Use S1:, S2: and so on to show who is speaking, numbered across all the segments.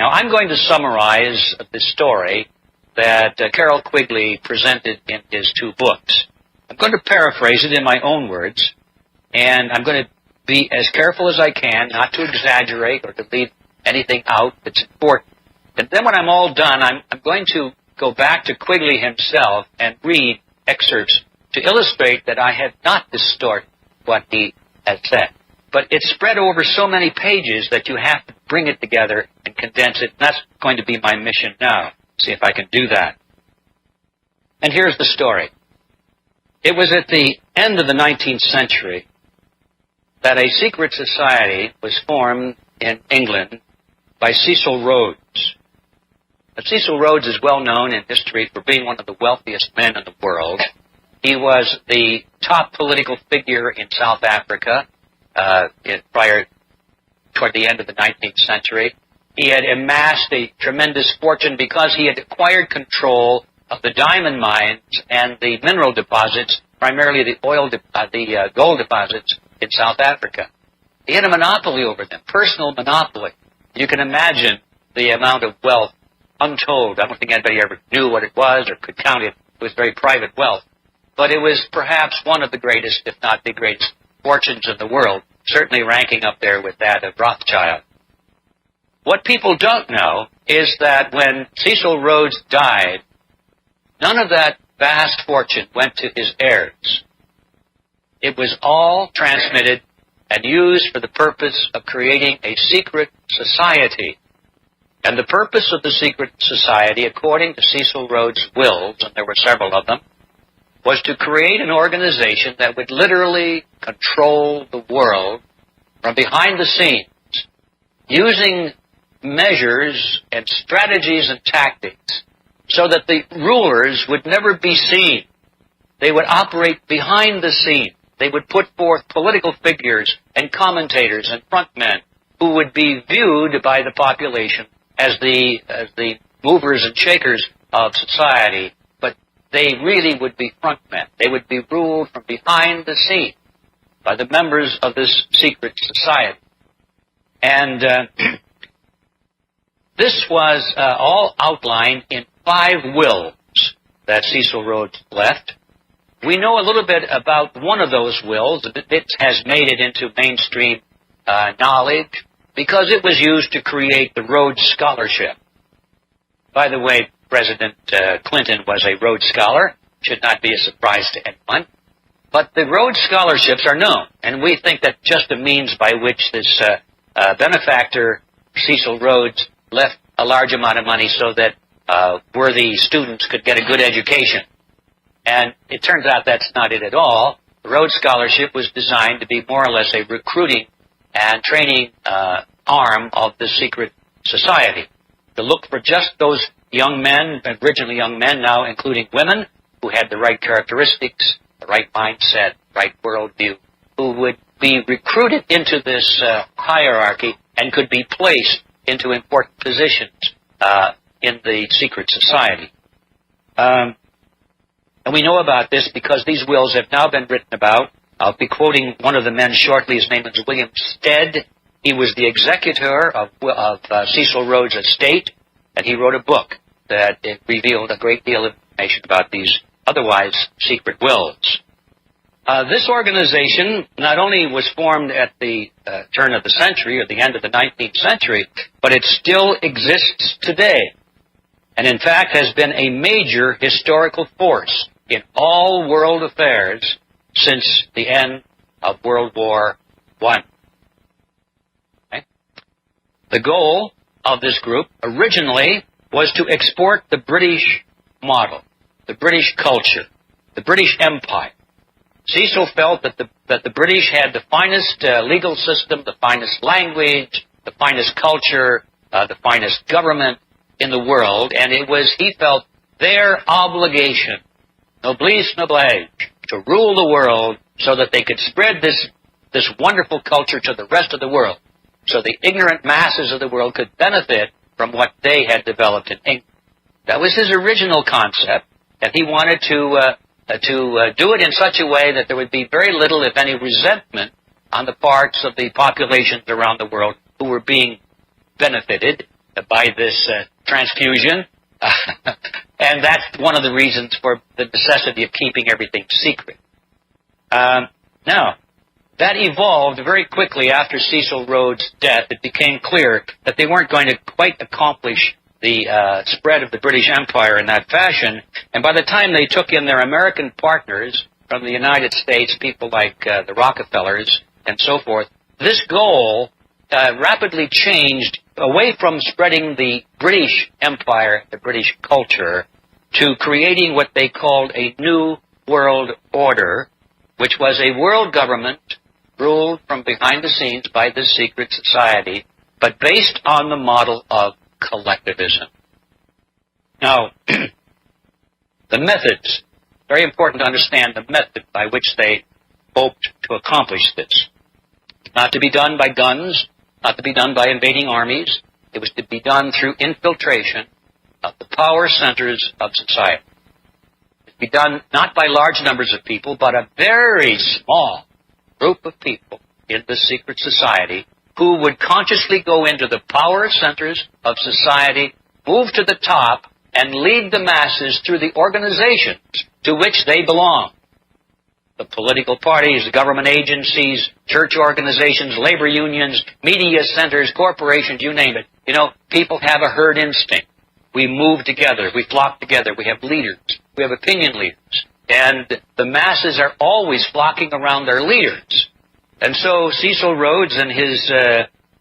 S1: Now, I'm going to summarize the story that Carroll Quigley presented in his 2 books. I'm going to paraphrase it in my own words, and I'm going to be as careful as I can not to exaggerate or to leave anything out that's important. And then when I'm all done, I'm going to go back to Quigley himself and read excerpts to illustrate that I have not distorted what he has said. But it's spread over so many pages that you have to bring it together and condense it. And that's going to be my mission now. See if I can do that. And here's the story. It was at the end of the 19th century that a secret society was formed in England by Cecil Rhodes. Now, Cecil Rhodes is well known in history for being one of the wealthiest men in the world. He was the top political figure in South Africa prior toward the end of the 19th century. He had amassed a tremendous fortune because he had acquired control of the diamond mines and the mineral deposits, primarily the gold deposits in South Africa. He had a monopoly over them, personal monopoly. You can imagine the amount of wealth, untold. I don't think anybody ever knew what it was or could count it. It was very private wealth. But it was perhaps one of the greatest, if not the greatest, fortunes in the world, certainly ranking up there with that of Rothschild. What people don't know is that when Cecil Rhodes died, none of that vast fortune went to his heirs. It was all transmitted and used for the purpose of creating a secret society. And the purpose of the secret society, according to Cecil Rhodes' wills, and there were several of them, was to create an organization that would literally control the world from behind the scenes, using measures and strategies and tactics so that the rulers would never be seen. They would operate behind the scene. They would put forth political figures and commentators and frontmen who would be viewed by the population as the movers and shakers of society, but they really would be frontmen. They would be ruled from behind the scene by the members of this secret society. And this was all outlined in 5 wills that Cecil Rhodes left. We know a little bit about one of those wills. It has made it into mainstream knowledge because it was used to create the Rhodes Scholarship. By the way, President Clinton was a Rhodes Scholar. Should not be a surprise to anyone. But the Rhodes Scholarships are known, and we think that just a means by which this benefactor, Cecil Rhodes, left a large amount of money so that worthy students could get a good education. And it turns out that's not it at all. The Rhodes Scholarship was designed to be more or less a recruiting and training arm of the secret society, to look for just those young men, originally young men, now including women, who had the right characteristics, the right mindset, right worldview, who would be recruited into this hierarchy and could be placed into important positions in the secret society. And we know about this because these wills have now been written about. I'll be quoting one of the men shortly. His name is William Stead. He was the executor of Cecil Rhodes' estate, and he wrote a book that revealed a great deal of information about these otherwise secret wills. This organization not only was formed at the turn of the century, or the end of the 19th century, but it still exists today, and in fact has been a major historical force in all world affairs since the end of World War I. Okay? The goal of this group originally was to export the British model, the British culture, the British Empire. Cecil felt that the British had the finest legal system, the finest language, the finest culture, the finest government in the world, and it was, he felt, their obligation, noblesse noblesse, to rule the world so that they could spread this wonderful culture to the rest of the world, so the ignorant masses of the world could benefit from what they had developed in England. That was his original concept, and he wanted to do it in such a way that there would be very little, if any, resentment on the parts of the populations around the world who were being benefited by this transfusion. And that's one of the reasons for the necessity of keeping everything secret. Now, that evolved very quickly after Cecil Rhodes' death. It became clear that they weren't going to quite accomplish the spread of the British Empire in that fashion. And by the time they took in their American partners from the United States, people like the Rockefellers and so forth, this goal rapidly changed away from spreading the British Empire, the British culture, to creating what they called a new world order, which was a world government ruled from behind the scenes by the secret society, but based on the model of collectivism. Now, the methods, very important to understand the method by which they hoped to accomplish this. Not to be done by guns, not to be done by invading armies. It was to be done through infiltration of the power centers of society. It was to be done not by large numbers of people, but a very small group of people in the secret society who would consciously go into the power centers of society, move to the top, and lead the masses through the organizations to which they belong. The political parties, the government agencies, church organizations, labor unions, media centers, corporations, you name it. You know, people have a herd instinct. We move together. We flock together. We have leaders. We have opinion leaders. And the masses are always flocking around their leaders. And so Cecil Rhodes and his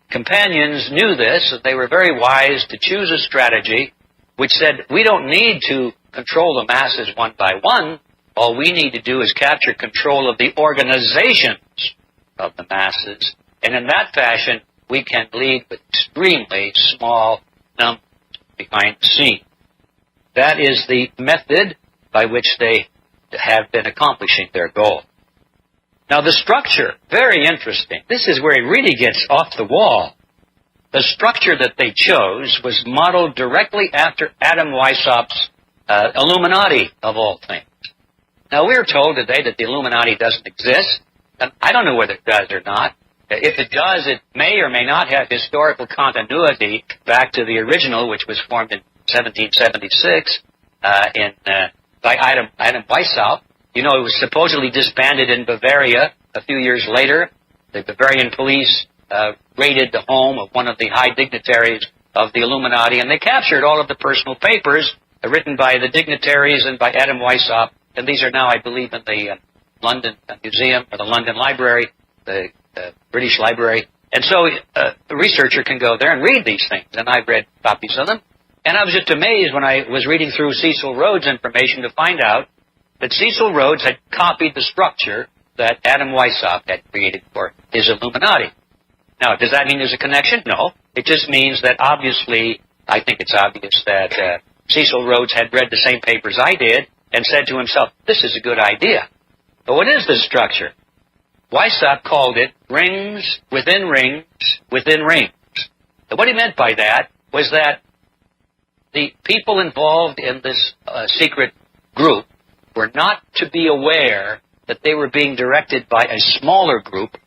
S1: companions knew this, and they were very wise to choose a strategy which said, we don't need to control the masses one by one. All we need to do is capture control of the organizations of the masses. And in that fashion, we can lead with extremely small numbers behind the scene. That is the method by which they have been accomplishing their goal. Now the structure, very interesting. This is where it really gets off the wall. The structure that they chose was modeled directly after Adam Weishaupt's Illuminati, of all things. Now, we're told today that the Illuminati doesn't exist, and I don't know whether it does or not. If it does, it may or may not have historical continuity back to the original, which was formed in 1776 by Adam Weishaupt. You know, it was supposedly disbanded in Bavaria a few years later. The Bavarian police raided the home of one of the high dignitaries of the Illuminati, and they captured all of the personal papers written by the dignitaries and by Adam Weishaupt. And these are now, I believe, in the London Museum or the London Library, the British Library. And so a researcher can go there and read these things. And I've read copies of them. And I was just amazed when I was reading through Cecil Rhodes' information to find out that Cecil Rhodes had copied the structure that Adam Weishaupt had created for his Illuminati. Now, does that mean there's a connection? No. It just means that obviously, I think it's obvious that Cecil Rhodes had read the same papers I did, and said to himself, this is a good idea. But what is this structure? Weishaupt called it rings within rings within rings. And what he meant by that was that the people involved in this secret group were not to be aware that they were being directed by a smaller group,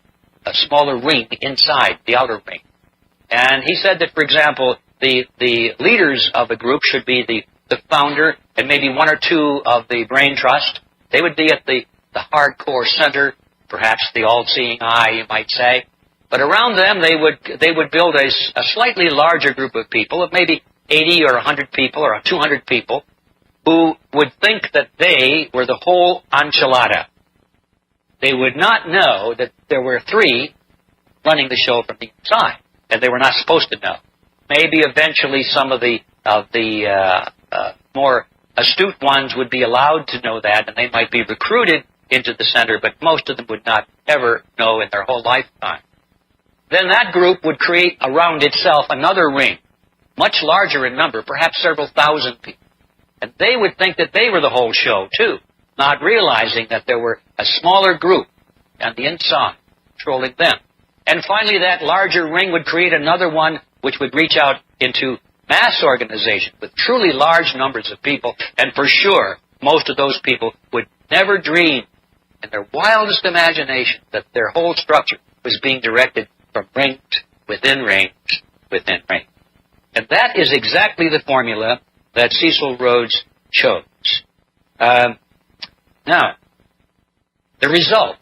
S1: a smaller ring inside the outer ring. And he said that, for example, the leaders of the group should be the founder and maybe one or two of the brain trust. They would be at the hardcore center, perhaps the all-seeing eye, you might say. But around them, they would build a slightly larger group of people, of maybe 80 or 100 people or 200 people, who would think that they were the whole enchilada. They would not know that there were three running the show from the inside, and they were not supposed to know. Maybe eventually some of the more astute ones would be allowed to know that, and they might be recruited into the center, but most of them would not ever know in their whole lifetime. Then that group would create around itself another ring, much larger in number, perhaps several thousand people. And they would think that they were the whole show, too, not realizing that there were a smaller group on the inside controlling them. And finally, that larger ring would create another one which would reach out into mass organization with truly large numbers of people, and for sure, most of those people would never dream in their wildest imagination that their whole structure was being directed from rings within rings within rings. And that is exactly the formula that Cecil Rhodes chose. Now, the result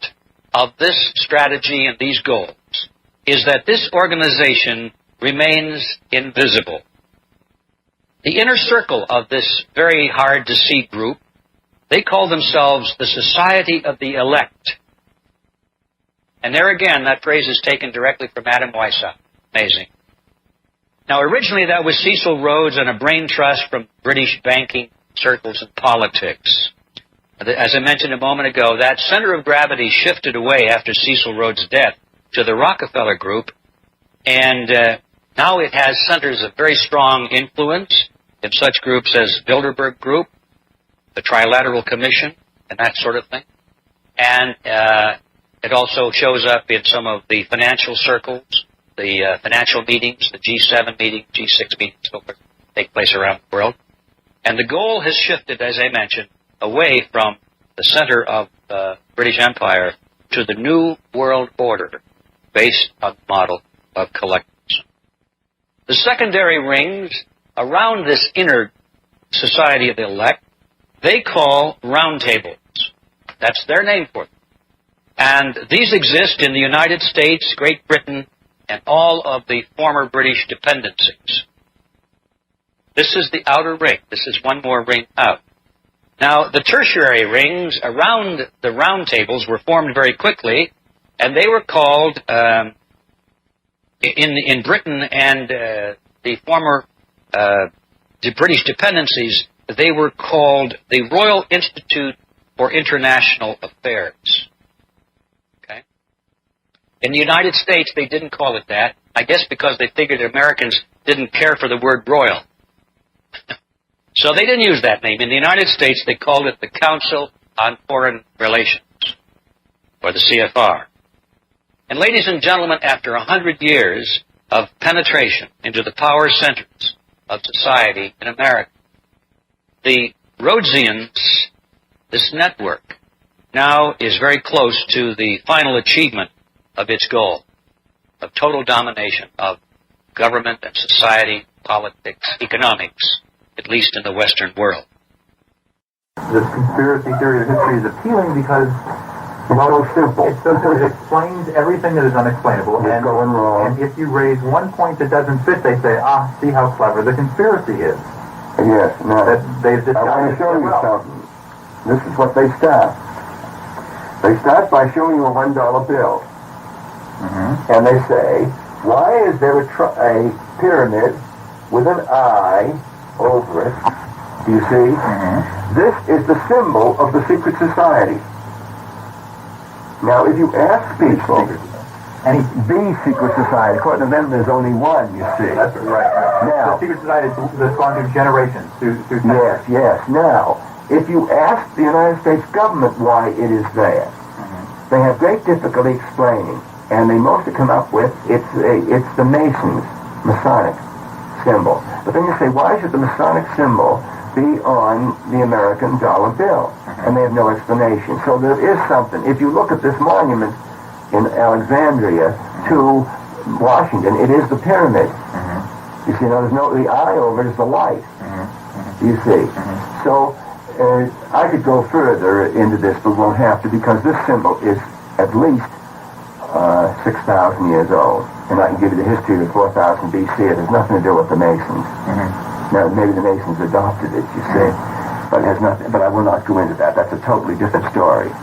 S1: of this strategy and these goals is that this organization remains invisible. The inner circle of this very hard-to-see group, they call themselves the Society of the Elect. And there again, that phrase is taken directly from Adam Weishaupt. Amazing. Now, originally that was Cecil Rhodes and a brain trust from British banking circles and politics. As I mentioned a moment ago, that center of gravity shifted away after Cecil Rhodes' death to the Rockefeller Group, and now it has centers of very strong influence in such groups as Bilderberg Group, the Trilateral Commission, and that sort of thing. And it also shows up in some of the financial circles, the financial meetings, the G7 meetings, G6 meetings, so forth, take place around the world. And the goal has shifted, as I mentioned, away from the center of the British Empire to the New World Order based on the model of collectivism. The secondary rings around this inner Society of the Elect, they call roundtables. That's their name for them. And these exist in the United States, Great Britain, and all of the former British dependencies. This is the outer ring. This is one more ring out. Now, the tertiary rings around the round tables were formed very quickly, and they were called, in Britain and the former the British dependencies, they were called the Royal Institute for International Affairs. Okay? In the United States, they didn't call it that, I guess because they figured Americans didn't care for the word royal. So they didn't use that name. In the United States, they called it the Council on Foreign Relations, or the CFR. And ladies and gentlemen, after 100 years of penetration into the power centers of society in America, the Rhodesians, this network, now is very close to the final achievement of its goal of total domination of government and society, politics, economics, at least in the Western world.
S2: This conspiracy theory of history is appealing because
S3: it's so simple.
S2: It's so simple. It explains everything that is unexplainable.
S3: It's going wrong.
S2: And if you raise one point that doesn't fit, they say, see how clever the conspiracy is.
S3: Yes, no.
S2: I
S3: want to show you something. This is what they start. They start by showing you a $1 bill. Mm-hmm. And they say, why is there a pyramid with an eye over it? Do you see? Mm-hmm. This is the symbol of the secret society. Now, if you ask people, the secret society, according to them, there's only one, you see.
S2: That's right.
S3: Now,
S2: the secret society that's gone through generations.
S3: Yes. Now, if you ask the United States government why it is there, mm-hmm. they have great difficulty explaining, and they mostly come up with it's the Masons, Masonic symbol. But then you say, why should the Masonic symbol be on the American dollar bill? Mm-hmm. And they have no explanation. So there is something. If you look at this monument in Alexandria to Washington, it is the pyramid. Mm-hmm. You see, now there's the eye over it is the light. Mm-hmm. You see. Mm-hmm. So I could go further into this, but won't have to, because this symbol is at least 6,000 years old. And I can give you the history of 4000 BC. It has nothing to do with the Masons. Mm-hmm. Now, maybe the Masons adopted it, you see. But it has nothing. But I will not go into that. That's a totally different story.